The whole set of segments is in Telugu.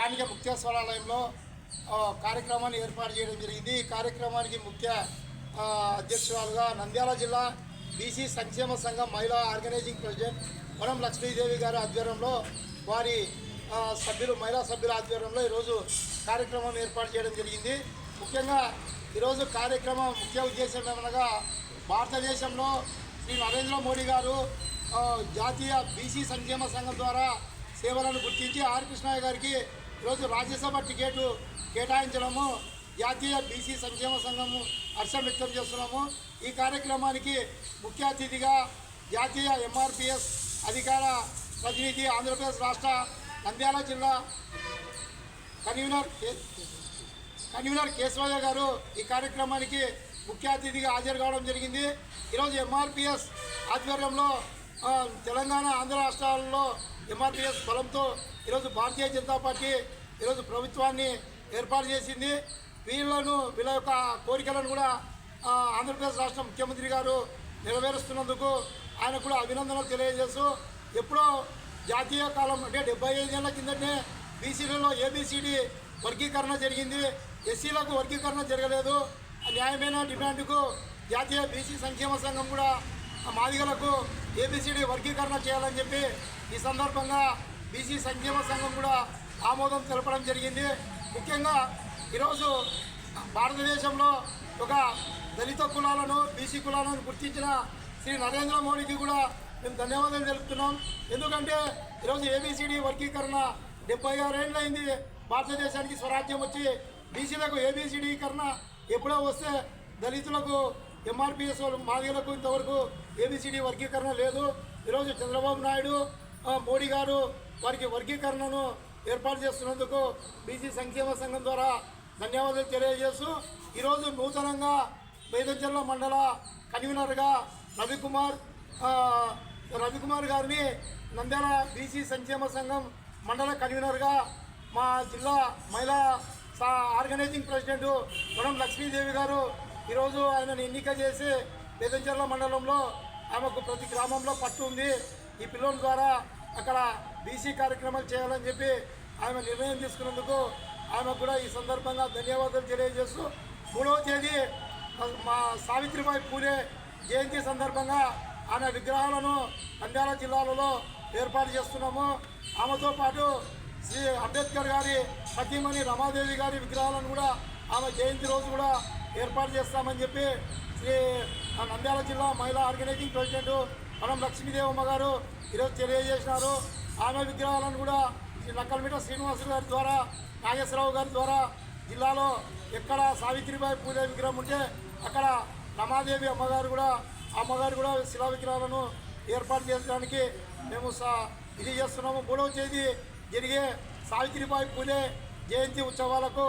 స్థానిక ముక్తేశ్వరాలయంలో కార్యక్రమాన్ని ఏర్పాటు చేయడం జరిగింది। ఈ కార్యక్రమానికి ముఖ్య అధ్యక్షురాలుగా నంద్యాల జిల్లా బీసీ సంక్షేమ సంఘం మహిళా ఆర్గనైజింగ్ ప్రెసిడెంట్ వనం లక్ష్మీదేవి గారి ఆధ్వర్యంలో వారి మహిళా సభ్యుల ఆధ్వర్యంలో ఈరోజు కార్యక్రమం ఏర్పాటు చేయడం జరిగింది। ముఖ్యంగా ఈరోజు కార్యక్రమం ముఖ్య ఉద్దేశం ఏమనగా భారతదేశంలో శ్రీ నరేంద్ర మోడీ గారు జాతీయ బీసీ సంక్షేమ సంఘం ద్వారా సేవలను గుర్తించి ఆర్ కృష్ణయ్య గారికి ఈరోజు రాజ్యసభ టికెట్ కేటాయించడము జాతీయ బీసీ సంక్షేమ సంఘము హర్షం వ్యక్తం చేస్తున్నాము। ఈ కార్యక్రమానికి ముఖ్య అతిథిగా జాతీయ ఎంఆర్పిఎస్ అధికార ప్రతినిధి ఆంధ్రప్రదేశ్ రాష్ట్ర నంద్యాల జిల్లా కన్వీనర్ కేశవయ్య గారు ఈ కార్యక్రమానికి ముఖ్య అతిథిగా హాజరు కావడం జరిగింది। ఈరోజు ఎంఆర్పిఎస్ ఆధ్వర్యంలో తెలంగాణ ఆంధ్ర రాష్ట్రాలలో ఎంఆర్పిఎస్ బలంతో ఈరోజు భారతీయ జనతా పార్టీ ఈరోజు ప్రభుత్వాన్ని ఏర్పాటు చేసింది। వీళ్ళ యొక్క కోరికలను కూడా ఆంధ్రప్రదేశ్ రాష్ట్ర ముఖ్యమంత్రి గారు నెరవేరుస్తున్నందుకు ఆయన కూడా అభినందనలు తెలియజేస్తూ ఎప్పుడో జాతీయ కాలం అంటే 75 ఏళ్ల కిందనే బీసీలలో ఏబిసిడి వర్గీకరణ జరిగింది, ఎస్సీలకు వర్గీకరణ జరగలేదు। న్యాయమైన డిమాండ్కు జాతీయ బీసీ సంక్షేమ సంఘం కూడా మాదిగలకు ఏబిసిడి వర్గీకరణ చేయాలని చెప్పి ఈ సందర్భంగా బీసీ సంక్షేమ సంఘం కూడా ఆమోదం తెలపడం జరిగింది। ముఖ్యంగా ఈరోజు భారతదేశంలో ఒక దళిత కులాలను బీసీ కులాలను గుర్తించిన శ్రీ నరేంద్ర మోడీకి కూడా మేము ధన్యవాదాలు తెలుపుతున్నాం। ఎందుకంటే ఈరోజు ఏబిసిడి వర్గీకరణ 76 ఏళ్ళు అయింది భారతదేశానికి స్వరాజ్యం వచ్చి, బీసీలకు ఏబిసిడీకరణ ఎప్పుడో వస్తే దళితులకు ఎంఆర్పిఎస్ మాదిగలకు ఇంతవరకు ఏబిసిడి వర్గీకరణ లేదు। ఈరోజు చంద్రబాబు నాయుడు మోడీ గారు వారికి వర్గీకరణను ఏర్పాటు చేస్తున్నందుకు బీసీ సంక్షేమ సంఘం ద్వారా ధన్యవాదాలు తెలియజేస్తూ ఈరోజు నూతనంగా వేదంచెర్ల మండల కన్వీనర్గా రవికుమార్ గారిని నంద్యాల బీసీ సంక్షేమ సంఘం మండల కన్వీనర్గా మా జిల్లా మహిళా ఆర్గనైజింగ్ ప్రెసిడెంట్ వనం లక్ష్మీదేవి గారు ఈరోజు ఆయనను ఎన్నిక చేసి వేదంచెర్ల మండలంలో ఆమెకు ప్రతి గ్రామంలో పట్టు ఉంది, ఈ పిల్లల ద్వారా అక్కడ బీసీ కార్యక్రమాలు చేయాలని చెప్పి ఆమె నిర్ణయం తీసుకున్నందుకు ఆమెకు కూడా ఈ సందర్భంగా ధన్యవాదాలు తెలియజేస్తూ 3వ తేదీ మా సావిత్రిబాయి పూలే జయంతి సందర్భంగా ఆమె విగ్రహాలను నంద్యాల జిల్లాలలో ఏర్పాటు చేస్తున్నాము। ఆమెతో పాటు శ్రీ అంబేద్కర్ గారి సతీమణి రమాదేవి గారి విగ్రహాలను కూడా ఆమె జయంతి రోజు కూడా ఏర్పాటు చేస్తామని చెప్పి శ్రీ నంద్యాల జిల్లా మహిళా ఆర్గనైజింగ్ ప్రెసిడెంట్ వనం లక్ష్మీదేవమ్మ గారు ఈరోజు తెలియజేసినారు। ఆమె విగ్రహాలను కూడా శ్రీ నక్కలమిట శ్రీనివాసు గారి ద్వారా నాగేశ్వరరావు గారి ద్వారా జిల్లాలో ఎక్కడ సావిత్రిబాయి పూలే విగ్రహం ఉంటే అక్కడ రమాదేవి అమ్మగారు కూడా శిలా విగ్రహాలను ఏర్పాటు చేయడానికి మేము ఇది చేస్తున్నాము। 3వ తేదీ జరిగే సావిత్రిబాయి పూలే జయంతి ఉత్సవాలకు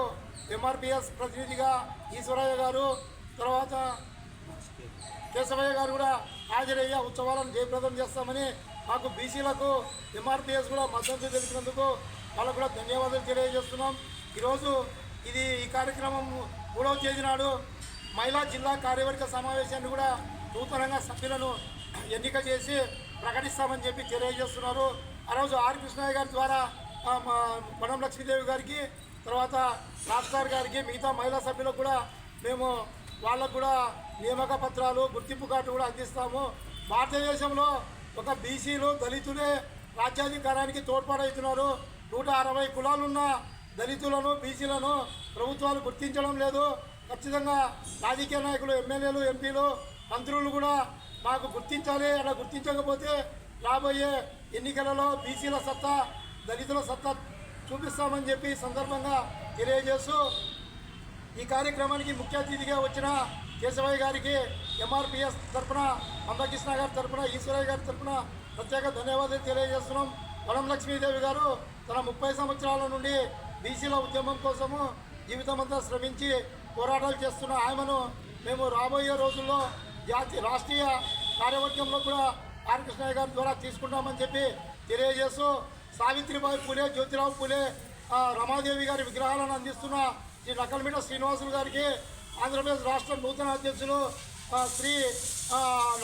ఎంఆర్పిఎస్ ప్రతినిధిగా ఈశ్వరయ్య గారు తర్వాత కేశవయ్య గారు కూడా హాజరయ్యే ఉత్సవాలను జయప్రదం చేస్తామని మాకు బీసీలకు ఎంఆర్పిఎస్ కూడా మద్దతు తెలిపినందుకు వాళ్ళకు కూడా ధన్యవాదాలు తెలియజేస్తున్నాం। ఈరోజు ఈ కార్యక్రమం 3వ తేదీ నాడు మహిళా జిల్లా కార్యవర్గ సమావేశాన్ని కూడా నూతనంగా సభ్యులను ఎన్నిక చేసి ప్రకటిస్తామని చెప్పి తెలియజేస్తున్నారు। ఆ రోజు ఆర్ కృష్ణయ్య గారి ద్వారా వనం లక్ష్మీదేవి గారికి తర్వాత రాజ్గార్ గారికి మిగతా మహిళా సభ్యులకు కూడా మేము వాళ్ళకు కూడా నియామక పత్రాలు గుర్తింపు కార్డు కూడా అందిస్తాము। భారతదేశంలో ఒక బీసీలు దళితులే రాజ్యాధికారానికి తోడ్పాటవుతున్నారు। 160 కులాలున్న దళితులను బీసీలను ప్రభుత్వాలు గుర్తించడం లేదు। ఖచ్చితంగా రాజకీయ నాయకులు ఎమ్మెల్యేలు ఎంపీలు మంత్రులు కూడా మాకు గుర్తించాలి, అలా గుర్తించకపోతే రాబోయే ఎన్నికలలో బీసీల సత్తా దళితుల సత్తా చూపిస్తామని చెప్పి సందర్భంగా తెలియజేస్తూ ఈ కార్యక్రమానికి ముఖ్య అతిథిగా వచ్చిన కేశవయ్య గారికి ఎంఆర్పిఎస్ తరఫున మందకృష్ణ గారి తరఫున ఈశ్వరయ్య గారి తరఫున ప్రత్యేక ధన్యవాదాలు తెలియజేస్తున్నాం। వనం లక్ష్మీదేవి గారు తన 30 సంవత్సరాల నుండి బీసీల ఉద్యమం కోసము జీవితమంతా శ్రమించి పోరాటాలు చేస్తున్న ఆమెను మేము రాబోయే రోజుల్లో రాష్ట్రీయ కార్యవర్గంలో కూడా ఆర్ కృష్ణయ్య గారి ద్వారా తీసుకుంటామని చెప్పి తెలియజేస్తూ సావిత్రిబాయి పూలే జ్యోతిరావు పూలే రమాదేవి గారి విగ్రహాలను అందిస్తున్న శ్రీ నక్కలమిట శ్రీనివాసులు గారికి ఆంధ్రప్రదేశ్ రాష్ట్ర నూతన అధ్యక్షులు శ్రీ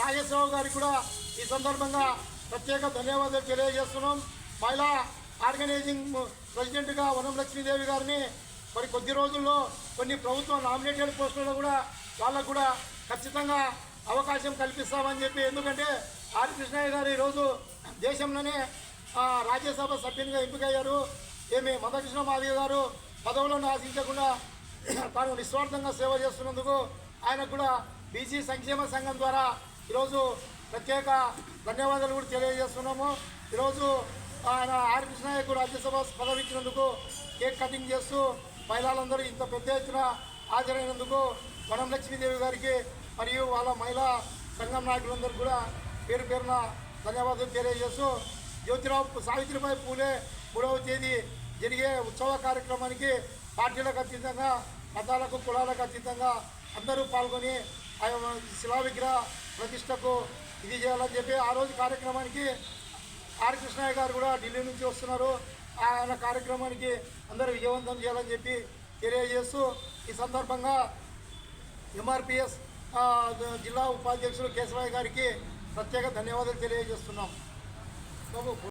నాగేశ్వరరావు గారికి కూడా ఈ సందర్భంగా ప్రత్యేక ధన్యవాదాలు తెలియజేస్తున్నాం। మహిళా ఆర్గనైజింగ్ ప్రెసిడెంట్గా వనం లక్ష్మీదేవి గారిని మరి కొద్ది రోజుల్లో కొన్ని ప్రభుత్వ నామినేటెడ్ పోస్టులలో కూడా వాళ్ళకు కూడా ఖచ్చితంగా అవకాశం కల్పిస్తామని చెప్పి, ఎందుకంటే ఆర్ కృష్ణయ్య గారు ఈరోజు దేశంలోనే రాజ్యసభ సభ్యునిగా ఎంపికయ్యారు. ఏమి మందకృష్ణ మాదిగ గారు పదవులను ఆశించకుండా తాను నిస్వార్థంగా సేవ చేస్తున్నందుకు ఆయనకు కూడా బీసీ సంక్షేమ సంఘం ద్వారా ఈరోజు ప్రత్యేక ధన్యవాదాలు కూడా తెలియజేస్తున్నాము. ఈరోజు ఆయన ఆర్ కృష్ణయ్యకు రాజ్యసభ పదవి ఇచ్చినందుకు కేక్ కటింగ్ చేస్తూ మహిళలందరూ ఇంత పెద్ద ఎత్తున హాజరైనందుకు వనం లక్ష్మీదేవి గారికి మరియు వాళ్ళ మహిళా సంఘం నాయకులందరూ కూడా పేరు పేరున ధన్యవాదాలు తెలియజేస్తూ జ్యోతిరావు సావిత్రిబాయి పూలే 3వ తేదీ జరిగే ఉత్సవ కార్యక్రమానికి పార్టీలకు అతీతంగా మతాలకు కులాలకు అతీతంగా అందరూ పాల్గొని ఆయన శిలా విగ్రహ ప్రతిష్టకు ఇది చేయాలని చెప్పి ఆ రోజు కార్యక్రమానికి ఆర్ కృష్ణయ్య గారు కూడా ఢిల్లీ నుంచి వస్తున్నారు. ఆయన కార్యక్రమానికి అందరూ విజయవంతం చేయాలని చెప్పి తెలియజేస్తూ ఈ సందర్భంగా ఎంఆర్పిఎస్ జిల్లా ఉపాధ్యక్షులు కేశవయ్య గారికి ప్రత్యేక ధన్యవాదాలు తెలియజేస్తున్నాం. బాబు